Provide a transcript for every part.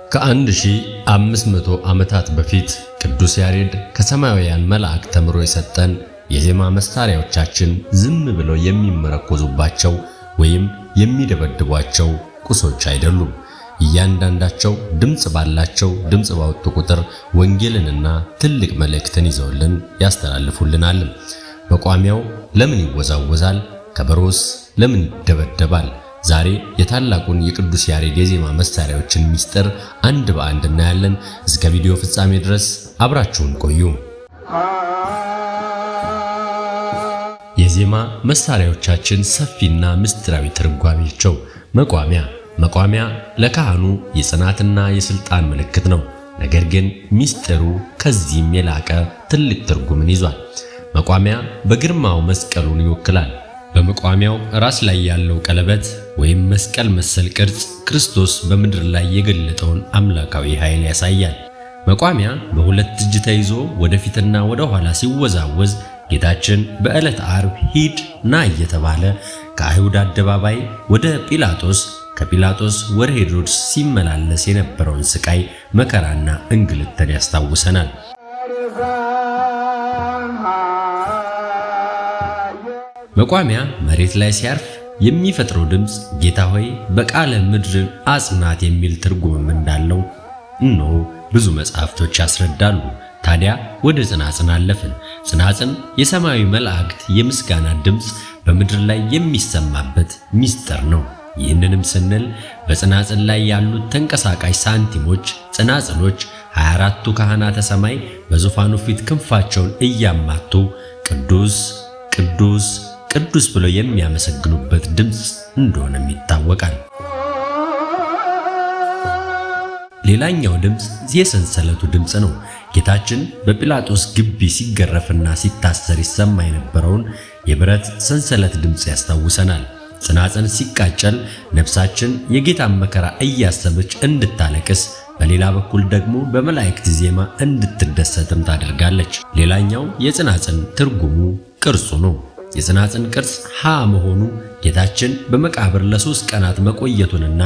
ከ1500 ዓመታት በፊት ቅዱስ ያሬድ ከሰማያውያን መልአክ ተምሮ የሰጠን የዜማ መሳሪያዎቻችን ዝም ብለው የሚመረኮዙባቸው ወይም የሚደበድቧቸው ቁሶች አይደሉም። እያንዳንዳቸው ድምጽ ባላቸው ድምጽ ባወጡ ቁጥር ወንጌልንና ትልቅ መልእክትን ይዘውልን ያስተላልፉልናል። መቋሚያው ለምን ይወዛወዛል? ከበሮስ ለምን ይደበደባል? ዛሬ የታላቁን የቅዱስ ያሬድ የዜማ መሳሪያዎችን ምስጢር አንድ በአንድ እናያለን። እስከ ቪዲዮ ፍጻሜ ድረስ አብራችሁን ቆዩ። የዜማ መሳሪያዎቻችን ሰፊና ምስጢራዊ ትርጓሜያቸው። መቋሚያ ለካህኑ የጽናትና የስልጣን ምልክት ነው። ነገር ግን ምስጢሩ ከዚህም የላቀ ትልቅ ትርጉምን ይዟል። መቋሚያ በግርማው መስቀሉን ይወክላል። በመቋሚያው ራስ ላይ ያለው ቀለበት ወይም መስቀል መሰል ቅርጽ ክርስቶስ በምድር ላይ የገለጠውን አምላካዊ ኃይል ያሳያል። መቋሚያ በሁለት እጅ ተይዞ ወደፊትና ወደ ኋላ ሲወዛወዝ ጌታችን በዕለተ ዓርብ ሂድ ና እየተባለ ከአይሁድ አደባባይ ወደ ጲላጦስ ከጲላጦስ ወደ ሄሮድስ ሲመላለስ የነበረውን ስቃይ መከራና እንግልትን ያስታውሰናል። መቋሚያ መሬት ላይ ሲያርፍ የሚፈጥረው ድምፅ ጌታ ሆይ በቃለ ምድርን አጽናት የሚል ትርጉምም እንዳለው እነሆ ብዙ መጻሕፍቶች ያስረዳሉ። ታዲያ ወደ ጽናጽን አለፍን። ጽናጽን የሰማያዊ መላእክት የምስጋና ድምፅ በምድር ላይ የሚሰማበት ምስጢር ነው። ይህንንም ስንል በጽናጽን ላይ ያሉት ተንቀሳቃሽ ሳንቲሞች ጽናጽኖች 24ቱ ካህናተ ሰማይ በዙፋኑ ፊት ክንፋቸውን እያማቱ ቅዱስ ቅዱስ ቅዱስ ብለው የሚያመሰግኑበት ድምፅ እንደሆነም ይታወቃል። ሌላኛው ድምፅ የሰንሰለቱ ድምፅ ነው። ጌታችን በጲላጦስ ግቢ ሲገረፍና ሲታሰር ይሰማ የነበረውን የብረት ሰንሰለት ድምፅ ያስታውሰናል። ጽናጽን ሲቃጨል ነፍሳችን የጌታን መከራ እያሰበች እንድታለቅስ፣ በሌላ በኩል ደግሞ በመላእክት ዜማ እንድትደሰትም ታደርጋለች። ሌላኛው የጽናጽን ትርጉሙ ቅርጹ ነው። የጽናጽን ቅርጽ ሀ መሆኑ ጌታችን በመቃብር ለ3 ቀናት መቆየቱንና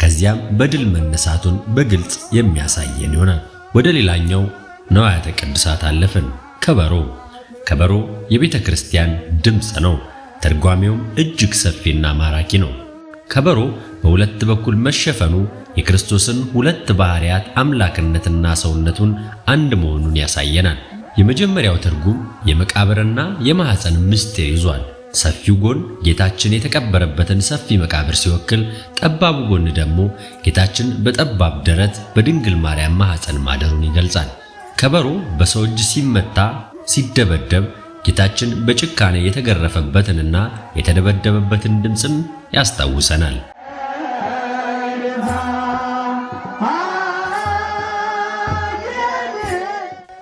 ከዚያም በድል መነሳቱን በግልጽ የሚያሳየን ይሆናል። ወደ ሌላኛው ንዋያተ ቅድሳት አለፍን። ከበሮ የቤተ ክርስቲያን ድምፅ ነው። ትርጓሜውም እጅግ ሰፊና ማራኪ ነው። ከበሮ በሁለት በኩል መሸፈኑ የክርስቶስን ሁለት ባህሪያት አምላክነትና ሰውነቱን አንድ መሆኑን ያሳየናል። የመጀመሪያው ትርጉም የመቃብርና የማኅፀን ምስጢር ይዟል። ሰፊው ጎን ጌታችን የተቀበረበትን ሰፊ መቃብር ሲወክል፣ ጠባቡ ጎን ደግሞ ጌታችን በጠባብ ደረት በድንግል ማርያም ማኅፀን ማደሩን ይገልጻል። ከበሮ በሰው እጅ ሲመታ ሲደበደብ ጌታችን በጭካኔ የተገረፈበትንና የተደበደበበትን ድምፅም ያስታውሰናል።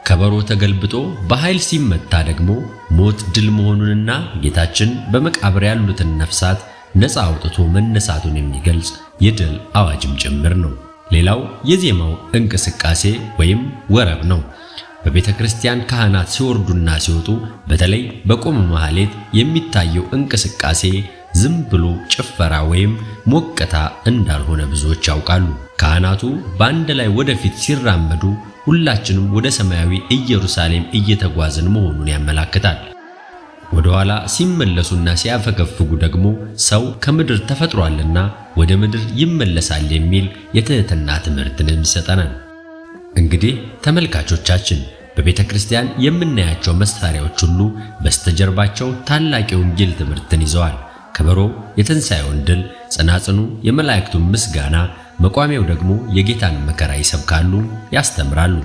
ከበሮ ተገልብጦ በኃይል ሲመታ ደግሞ ሞት ድል መሆኑንና ጌታችን በመቃብር ያሉትን ነፍሳት ነፃ አውጥቶ መነሳቱን የሚገልጽ የድል አዋጅም ጭምር ነው። ሌላው የዜማው እንቅስቃሴ ወይም ወረብ ነው። በቤተ ክርስቲያን ካህናት ሲወርዱና ሲወጡ በተለይ በቆመ ማህሌት የሚታየው እንቅስቃሴ ዝም ብሎ ጭፈራ ወይም ሞቅታ እንዳልሆነ ብዙዎች ያውቃሉ። ካህናቱ በአንድ ላይ ወደፊት ሲራመዱ ሁላችንም ወደ ሰማያዊ ኢየሩሳሌም እየተጓዝን መሆኑን ያመለክታል። ወደ ኋላ ሲመለሱና ሲያፈገፍጉ ደግሞ ሰው ከምድር ተፈጥሯልና ወደ ምድር ይመለሳል የሚል የትህትና ትምህርትን ይሰጠናል። እንግዲህ ተመልካቾቻችን በቤተ ክርስቲያን የምናያቸው መሳሪያዎች ሁሉ በስተጀርባቸው ታላቅ የወንጌል ትምህርትን ይዘዋል። ከበሮ የትንሣኤውን ድል፣ ጽናጽኑ የመላእክቱን ምስጋና፣ መቋሚያው ደግሞ የጌታን መከራ ይሰብካሉ፣ ያስተምራሉ።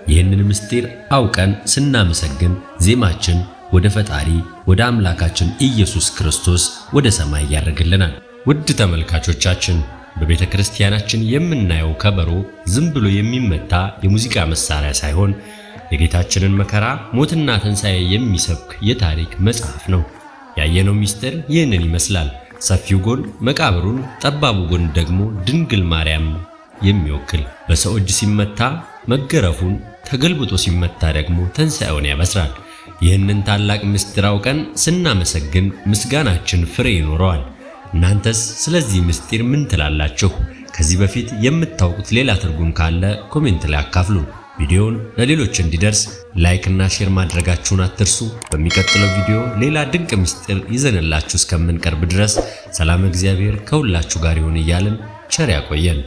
ይህንን ምስጢር አውቀን ስናመሰግን ዜማችን ወደ ፈጣሪ ወደ አምላካችን ኢየሱስ ክርስቶስ ወደ ሰማይ ያደርግልናል። ውድ ተመልካቾቻችን በቤተ ክርስቲያናችን የምናየው ከበሮ ዝም ብሎ የሚመታ የሙዚቃ መሳሪያ ሳይሆን የጌታችንን መከራ ሞትና ትንሣኤ የሚሰብክ የታሪክ መጽሐፍ ነው። ያየነው ምስጢር ይህንን ይመስላል። ሰፊው ጎን መቃብሩን፣ ጠባቡ ጎን ደግሞ ድንግል ማርያም የሚወክል በሰው እጅ ሲመታ መገረፉን፣ ተገልብጦ ሲመታ ደግሞ ትንሣኤውን ያበስራል። ይህንን ታላቅ ምስጢር አውቀን ስናመሰግን ምስጋናችን ፍሬ ይኖረዋል። እናንተስ ስለዚህ ምስጢር ምን ትላላችሁ? ከዚህ በፊት የምታውቁት ሌላ ትርጉም ካለ ኮሜንት ላይ አካፍሉን። ቪዲዮውን ለሌሎች እንዲደርስ ላይክ እና ሼር ማድረጋችሁን አትርሱ። በሚቀጥለው ቪዲዮ ሌላ ድንቅ ምስጢር ይዘንላችሁ እስከምንቀርብ ድረስ ሰላም እግዚአብሔር ከሁላችሁ ጋር ይሁን እያልን ቸር ያቆየን።